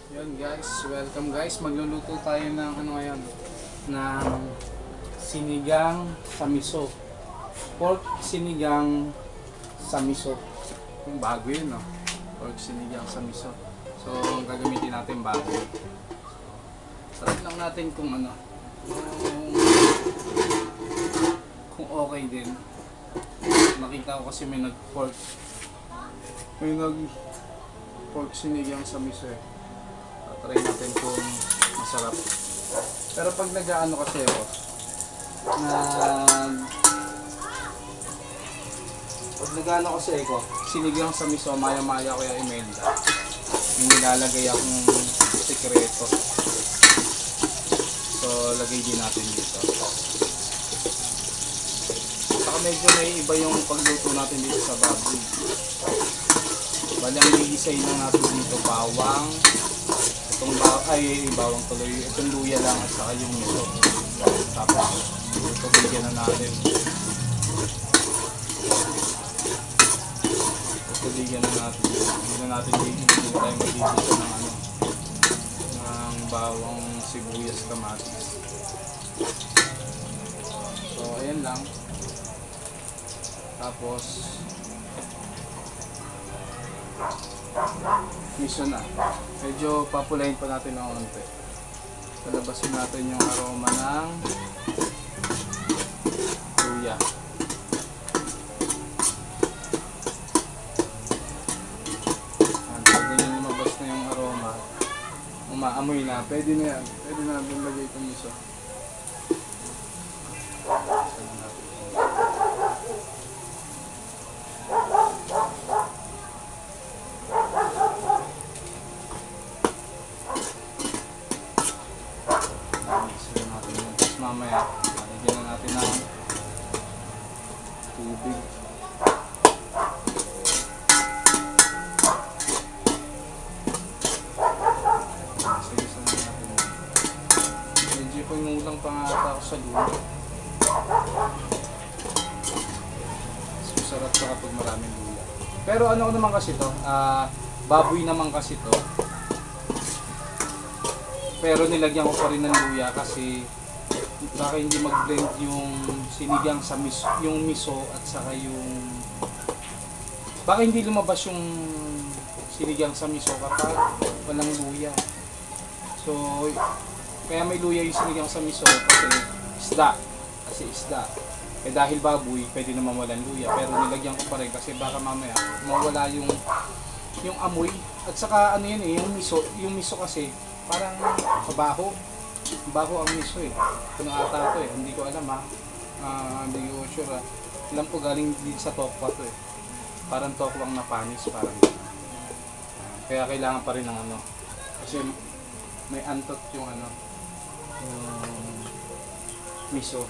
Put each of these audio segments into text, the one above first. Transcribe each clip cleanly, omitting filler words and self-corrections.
Yun guys, welcome guys. Magluluto tayo ng ano ngayon, ng sinigang sa miso. Pork sinigang sa miso. Yung bago yun, no? Pork sinigang sa miso. So, gagamitin natin bago. Try lang natin kung ano, kung okay din. Nakita ko kasi may nag-pork sinigang sa miso eh. Try natin kung masarap. Pero pag nag-ano kasi ako, pag nag-ano kasi ako, sinigang sa miso, maya-maya ko yung Imelda. Yung nilalagay akong sekreto. So, lagay din natin dito. Saka medyo may iba yung pagluto natin dito sa baboy. Bali, ang i-isay lang natin dito, bawang, bawang tuloy, itong luya lang at saka yung miso. Tapos, ito bigyan na natin. Ito bigyan na natin. Hindi na natin hindi tayo magigisa ng ano, ng bawang, sibuyas, kamatis. So, ayan lang. Tapos, miso na. Medyo papulayin pa natin ng konti. Palabasin natin yung aroma ng luya. Pag ganyan lumabas na yung aroma, umaamoy na, pwede na yan. Pwede na lagay itong miso. Mamaya, lagyan na natin ng tubig. Sige-sige natin. Medyo pangulang pa nga ata ako sa luya. Sarap sa kapag maraming luya. Pero ano ko naman kasi to, baboy naman kasi to. Pero nilagyan ko pa rin ng luya kasi baka hindi mag-blend yung sinigang sa miso, yung miso at saka yung baka hindi lumabas yung sinigang sa miso kapag walang luya. So kaya may luya yung sinigang sa miso kasi isda. Eh dahil baboy, pwede naman walang luya pero nilagyan ko pa rin kasi baka mamaya mawala yung amoy at saka ano yun eh, yung miso kasi parang kabaho. Bago ang miso eh. Ito na ata ito eh. Hindi ko alam ha. Hindi ko sure ha. Alam ko galing din sa tokwa to eh. Parang tokwang na panis. Parang kaya kailangan pa rin ng ano. Kasi may antot yung ano. Yung miso.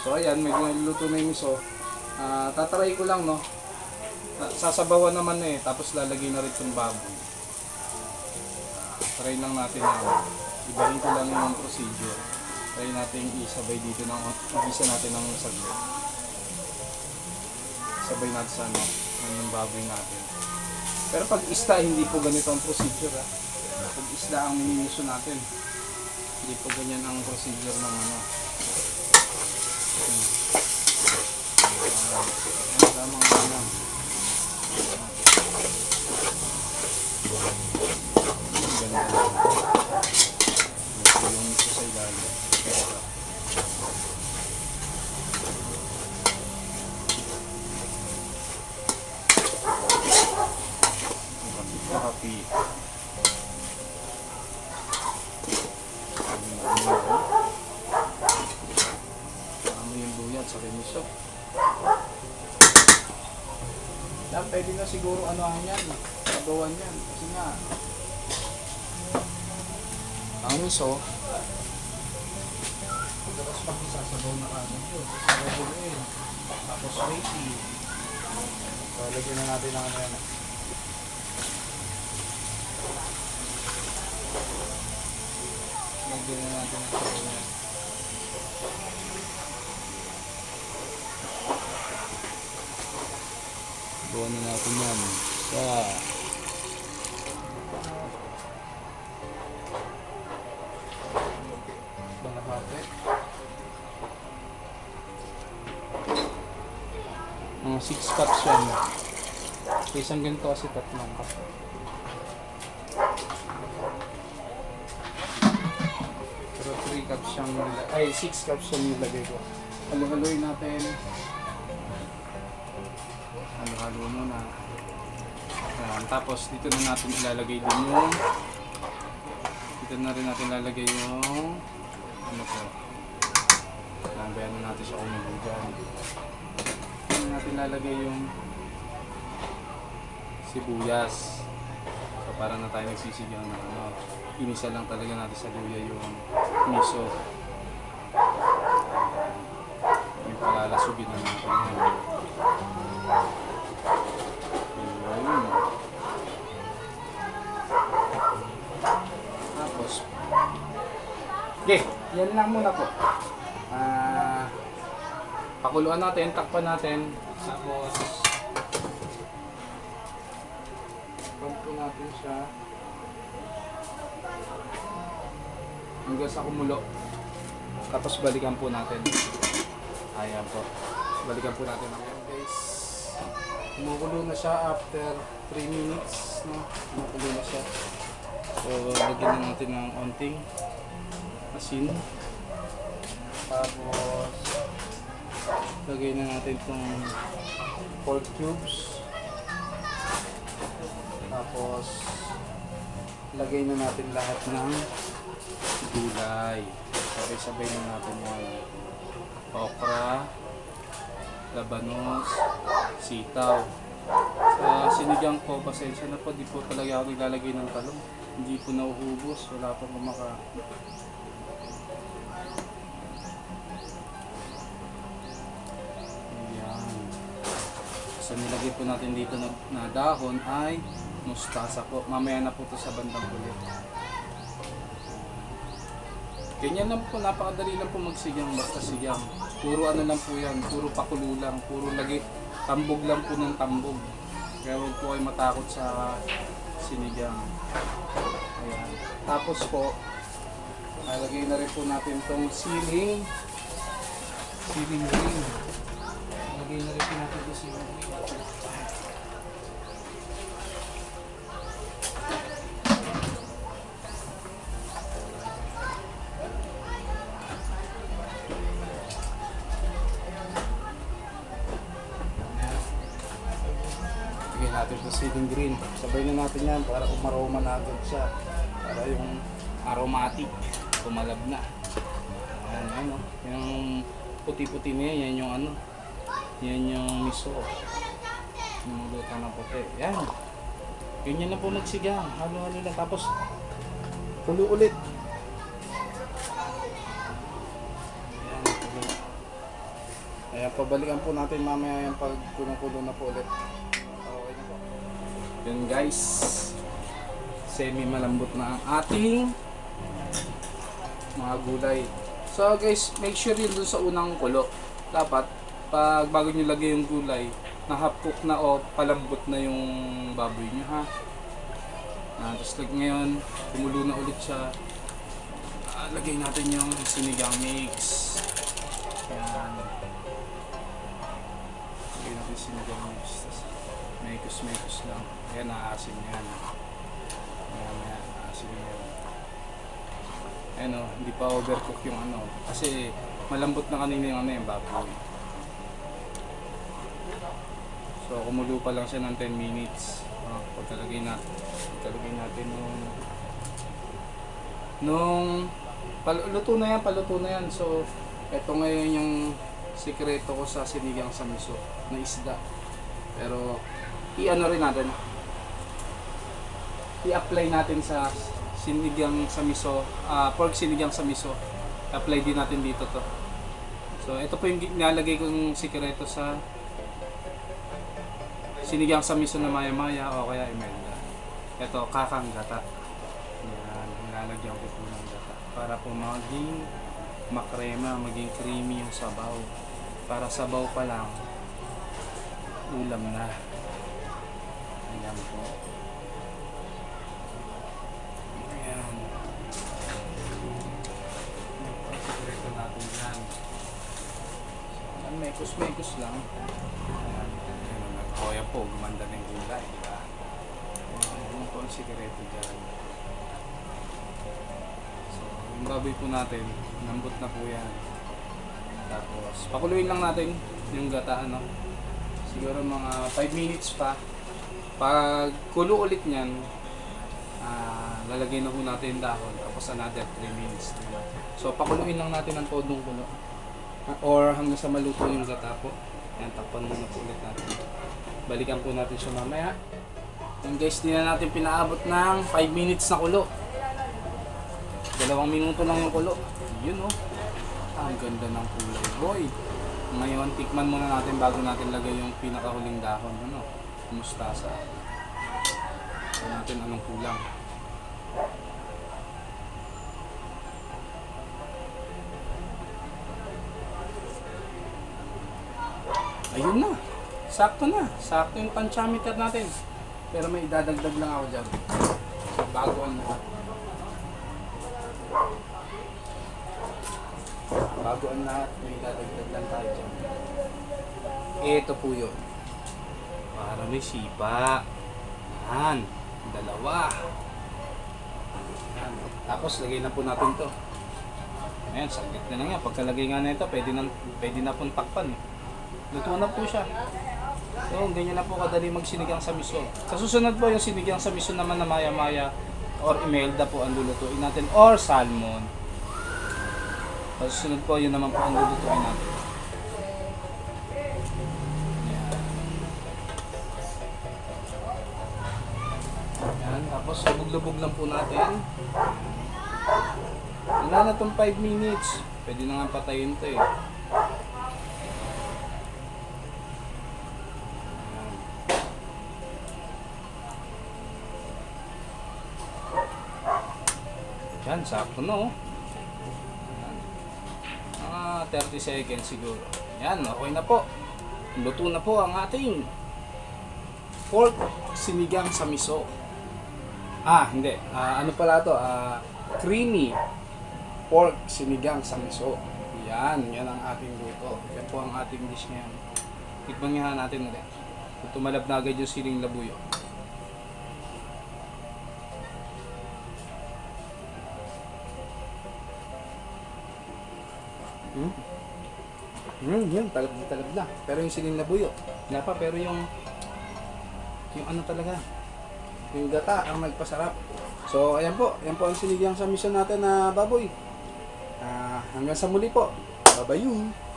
So ayan. May luto na yung miso. Tataray ko lang no. Sasabawan naman eh. Tapos lalagay na rin yung baboy. Try lang natin na ibahin ko lang yung procedure. Try natin isabay dito ng igisa natin ng saglit. Sabay natin sa ano, yung baboy natin. Pero pag isda, hindi po ganito ang procedure ha. Pag isda ang minimiso natin, hindi po ganyan ang procedure ng ano. Tamang ano. Yung ito sa ilalim. Happy. Ano yung luya at sa miso. Pwede na siguro ano yan. Sabawan yan. Kasi nga ang miso tapos pag isasabaw na kanin yun sasabaw yun tapos ready so lagyan na natin ang ano yan lagyan na natin ang sabaw yan Buwan na natin yan sa cups yan. Isang ganito kasi 3 cup. Pero 3 cups siyang, ay 6 cups siyang nilagay ko. Halo-haloy natin. Halo-halo muna. Ayan. Tapos dito na natin ilalagay din yung, dito na rin natin ilalagay yung, ano po, lambayan na natin siya umubugan. Dito na natin ilalagay yung sibuyas. So para na tayo nagsisigang na ano, inisa lang talaga natin sa luya yung miso. Yung palalasugin na natin yan. Ayun. Tapos, okay, yan lang muna po. Pakuluan natin, takpan natin. Tapos, pumpo natin siya hanggang sa kumulo. Tapos balikan po natin. Ayan po. Balikan po natin. Ayan guys. Kumukulo na siya after 3 minutes. No? Kumukulo na siya. So, lagyan na natin ng onting asin. Tapos, lagay na natin itong pork cubes. Tapos, lagay na natin lahat ng gulay. Sabay-sabay na natin yung okra, labanos, sitaw. Sa sinigang ko, pasensya na po, di po talaga ako naglalagay ng talong. Hindi po nauubos, wala pong kumaka. Ayan. So nilagay po natin dito na dahon ay mustasa po. Mamaya na po ito sa bandang ulit. Ganyan lang po, napakadali lang po magsigang, basta sigang. Puro ano lang po yan, puro pakulo lang, puro lagi, tambog lang po ng tambog. Kaya huwag po kayo matakot sa sinigang. Ayan. Tapos po, lagay na rin po natin itong siling ring. Lagay na rin po natin itong siling ring. Natin sa siling green. Sabay na natin yan para umaroma na agad siya. Para yung aromatic kumalab na. Ayan, ano, yung puti-puti niya, yan yung ano, yan yung miso. Yung luto ng puti. Yan. Ganyan na po nagsigang. Halo-halo lang. Tapos, tulo ulit. Ayan, tulo. Ayan, pabalikan po natin mamaya yung pag kulo na po ulit. Yun guys, semi malambot na ang ating mga gulay. So guys, make sure yun dun sa unang kulo. Dapat, pag bago nyo lagay yung gulay, na half cook na o palambot na yung baboy nyo ha. Tapos ngayon, kumulo na ulit siya. Lagay natin yung sinigang mix. Yan. Lagay natin sinigang mix. Mekos lang. Ayan, naasin yan. Ayan, naasin yan. Ayan o, hindi pa overcook yung ano. Kasi malambot na kanina yung ano yung baboy. So, kumulo pa lang siya ng 10 minutes. Pagkalagay natin nung paluto na yan. So, eto ngayon yung sikreto ko sa sinigang sa miso na isda. Pero, i-ano rin natin, i-apply natin sa sinigang sa miso, pork sinigang sa miso. Apply din natin dito to. So ito po yung nilalagay kong sikreto sa sinigang sa miso na maya-maya o kaya imelda. Ito, kakang gata. Yan, nilalagyan ko po ng gata para po maging makrema, maging creamy yung sabaw. Para sabaw pa lang, ulam na. Ayan po. Ayan. Sikreto natin yan. So, mekos lang. Ayan. Ayan na po, gumanda na yung kulay, di ba? Ano po ang sikreto dyan? So, yung baboy po natin, lambot na po yan. Tapos, pakuluin lang natin yung gata, ano? Siguro mga 5 minutes pa. Pag kulo ulit niyan, lalagay na po natin yung dahon. Tapos another 3 minutes. Diba? So, pakuluin lang natin ang todong kulo. Or hanggang sa maluto yung gata po. Yan, takpan muna po ulit natin. Balikan po natin siya mamaya. Yan guys, di na natin pinaabot ng 5 minutes na kulo. 2 minuto lang yung kulo. Yun oh. Ang ganda ng kulay boy. Ngayon, tikman muna natin bago natin lagay yung pinakahuling dahon. Ano? Mustasa. Tignan natin anong kulang. Ayun na. Sakto na. Sakto yung panchameter natin. Pero may idadagdag lang ako dyan. Bago ang lahat. Bago ang lahat, may idadagdag lang tayo dyan. Ito po yun. Para may sipa. Yan. 2. Yan. Tapos lagay na po natin to. Ayan, saglit na lang yan. Pagkalagay nga na ito, pwede na pong takpan. Luto na po siya. So, ganyan na po kadali magsinigang sa miso. Sa susunod po, yung sinigang sa miso naman na maya-maya or imelda po ang lulutuin natin or salmon. Sa susunod po, yun naman po ang lulutuin natin. Yan. Tapos, lubog-lubog lang po natin. Wala na itong 5 minutes. Pwede na nga patayin ito eh. Yan, sakto na oh. Yan. Mga 30 seconds siguro. Yan, okay na po. Luto na po ang ating pork sinigang sa miso. Hindi. Ano pala to? Creamy pork sinigang sa miso. Yan ang ating luto. Yan po ang ating dish ngayon. Tikman nga natin ulit. Tumalab na agad yung siling labuyo. Yan, talab na. Pero yung siling labuyo, wala pa, pero yung ano talaga, yung gata ang nagpasarap. So, ayan po ang sinigang sa miso natin na baboy. Hanggang sa muli po. Bye-bye.